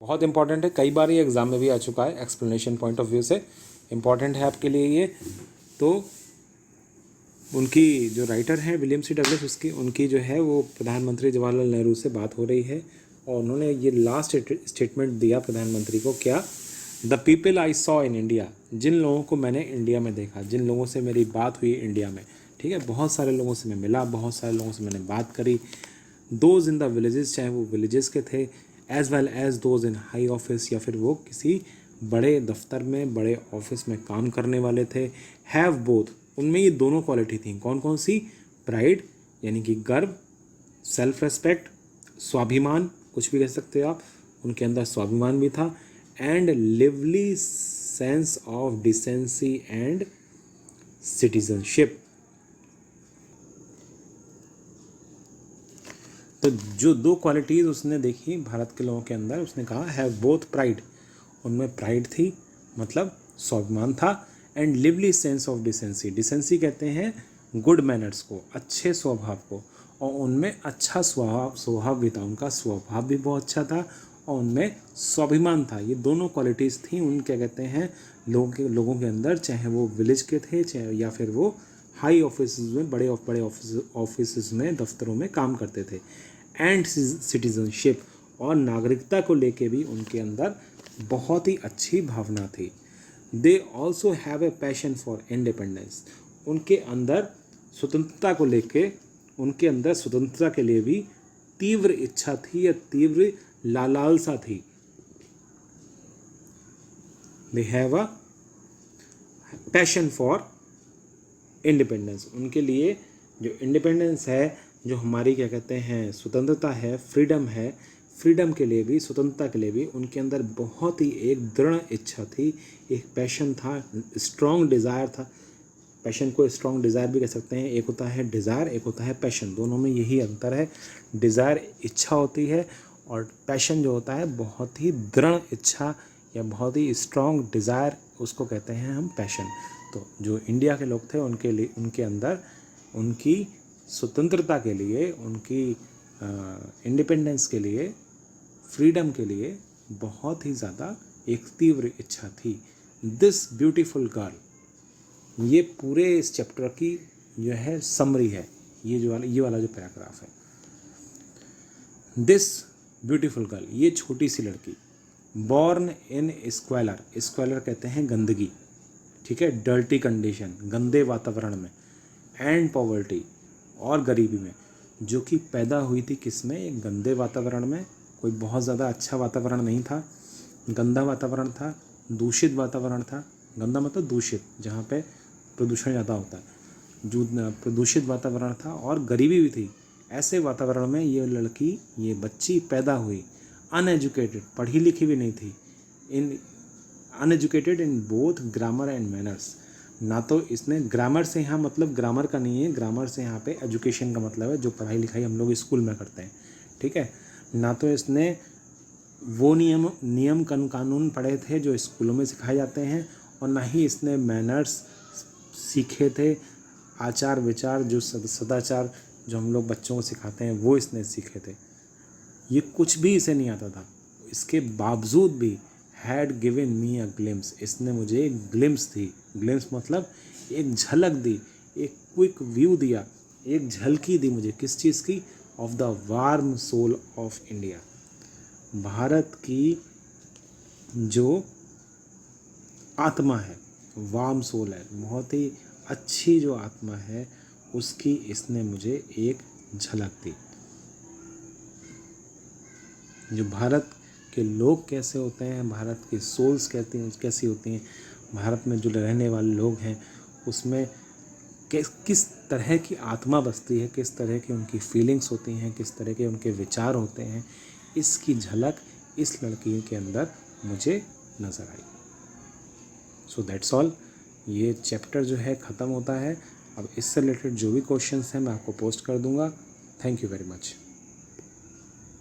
बहुत इंपॉर्टेंट है, कई बार ये एग्ज़ाम में भी आ चुका है, एक्सप्लेनेशन पॉइंट ऑफ व्यू से इम्पॉर्टेंट है आपके लिए ये। तो उनकी जो राइटर हैं विलियम सी डगलस, उसकी उनकी जो है वो प्रधानमंत्री जवाहरलाल नेहरू से बात हो रही है और उन्होंने ये लास्ट स्टेटमेंट दिया प्रधानमंत्री को, क्या, the people I saw in India, जिन लोगों को मैंने इंडिया में देखा, जिन लोगों से मेरी बात हुई इंडिया में, ठीक है, बहुत सारे लोगों से मैं मिला, बहुत सारे लोगों से मैंने बात करी, दोज इन द विलेजेस, चाहे वो विलेजेस के थे, as well as those in high office, या फिर वो किसी बड़े दफ्तर में बड़े ऑफिस में काम करने वाले थे, हैव बोथ, उनमें ये दोनों क्वालिटी थी, कौन कौन सी, प्राइड यानी कि गर्व, सेल्फ रेस्पेक्ट, स्वाभिमान, कुछ भी कह सकते हो आप, उनके अंदर स्वाभिमान भी था, and lively sense of decency and citizenship. तो जो दो क्वालिटीज़ उसने देखी भारत के लोगों के अंदर, उसने कहा हैव बोथ प्राइड, उनमें प्राइड थी मतलब स्वाभिमान था, and lively sense of decency, decency कहते हैं गुड मैनर्स को, अच्छे स्वभाव को, और उनमें अच्छा स्वभाव भी था, उनका स्वभाव भी बहुत अच्छा था और उनमें स्वाभिमान था। ये दोनों क्वालिटीज़ थी उन, क्या कहते हैं, लोगों के अंदर, चाहे वो विलेज के थे चाहे या फिर वो हाई ऑफिस में बड़े ऑफिस में दफ्तरों में काम करते थे। एंड सिटीजनशिप, और नागरिकता को लेके भी उनके अंदर बहुत ही अच्छी भावना थी। They also have a passion for independence, उनके अंदर स्वतंत्रता को लेके, उनके अंदर स्वतंत्रता के लिए भी तीव्र इच्छा थी या तीव्र लालसा थी। They have a passion for independence, उनके लिए जो इंडिपेंडेंस है, जो हमारी क्या कहते हैं स्वतंत्रता है, फ्रीडम है, फ्रीडम के लिए भी, स्वतंत्रता के लिए भी उनके अंदर बहुत ही एक दृढ़ इच्छा थी, एक पैशन था, स्ट्रॉन्ग डिज़ायर था। पैशन को स्ट्रॉन्ग डिज़ायर भी कह सकते हैं, एक होता है डिज़ायर, एक होता है पैशन, दोनों में यही अंतर है। डिज़ायर इच्छा होती है और पैशन जो होता है बहुत ही दृढ़ इच्छा या बहुत ही स्ट्रॉन्ग डिज़ायर, उसको कहते हैं हम पैशन। तो जो इंडिया के लोग थे उनके लिए, उनके अंदर उनकी स्वतंत्रता के लिए, उनकी इंडिपेंडेंस के लिए, फ्रीडम के लिए बहुत ही ज़्यादा एक तीव्र इच्छा थी। दिस ब्यूटीफुल गर्ल, ये पूरे इस चैप्टर की जो है समरी है, ये वाला जो पैराग्राफ है। दिस ब्यूटीफुल गर्ल, ये छोटी सी लड़की, बॉर्न इन स्क्वेलर, स्क्वेलर कहते हैं गंदगी, ठीक है, डर्टी कंडीशन, गंदे वातावरण में, एंड पॉवर्टी, और गरीबी में, जो कि पैदा हुई थी किस में, एक गंदे वातावरण में, कोई बहुत ज़्यादा अच्छा वातावरण नहीं था, गंदा वातावरण था, दूषित वातावरण था, गंदा मतलब दूषित, जहाँ पे प्रदूषण ज़्यादा होता है, जो प्रदूषित वातावरण था, और गरीबी भी थी। ऐसे वातावरण में ये लड़की, ये बच्ची पैदा हुई। अनएजुकेटेड, पढ़ी लिखी भी नहीं थी, इन uneducated in both grammar and manners, ना तो इसने ग्रामर से, यहाँ मतलब ग्रामर का नहीं है, ग्रामर से यहाँ पे एजुकेशन का मतलब है जो पढ़ाई लिखाई हम लोग स्कूल में करते हैं, ठीक है, ना तो इसने वो नियम कानून पढ़े थे जो स्कूलों में सिखाए जाते हैं, और ना ही इसने मैनर्स सीखे थे, आचार विचार जो सदाचार जो हम लोग बच्चों को सिखाते हैं वो इसने सीखे थे। ये कुछ भी इसे नहीं आता था, इसके बावजूद भी had given me a glimpse, इसने मुझे एक ग्लिम्स दी, ग्लिम्स मतलब एक झलक दी, एक क्विक व्यू दिया, एक झलकी दी मुझे, किस चीज़ की, of the warm soul of India, Bharat की जो आत्मा है, वार्म सोल है, बहुत ही अच्छी जो आत्मा है, उसकी इसने मुझे एक झलक दी। जो भारत के लोग कैसे होते हैं, भारत की सोल्स कैसी होती हैं, भारत में जो रहने वाले लोग हैं उसमें किस तरह की आत्मा बसती है, किस तरह की उनकी फीलिंग्स होती हैं, किस तरह के उनके विचार होते हैं, इसकी झलक इस लड़की के अंदर मुझे नज़र आई। सो दैट्स ऑल, ये चैप्टर जो है ख़त्म होता है। अब इससे रिलेटेड जो भी क्वेश्चंस हैं मैं आपको पोस्ट कर दूंगा। Thank you very much.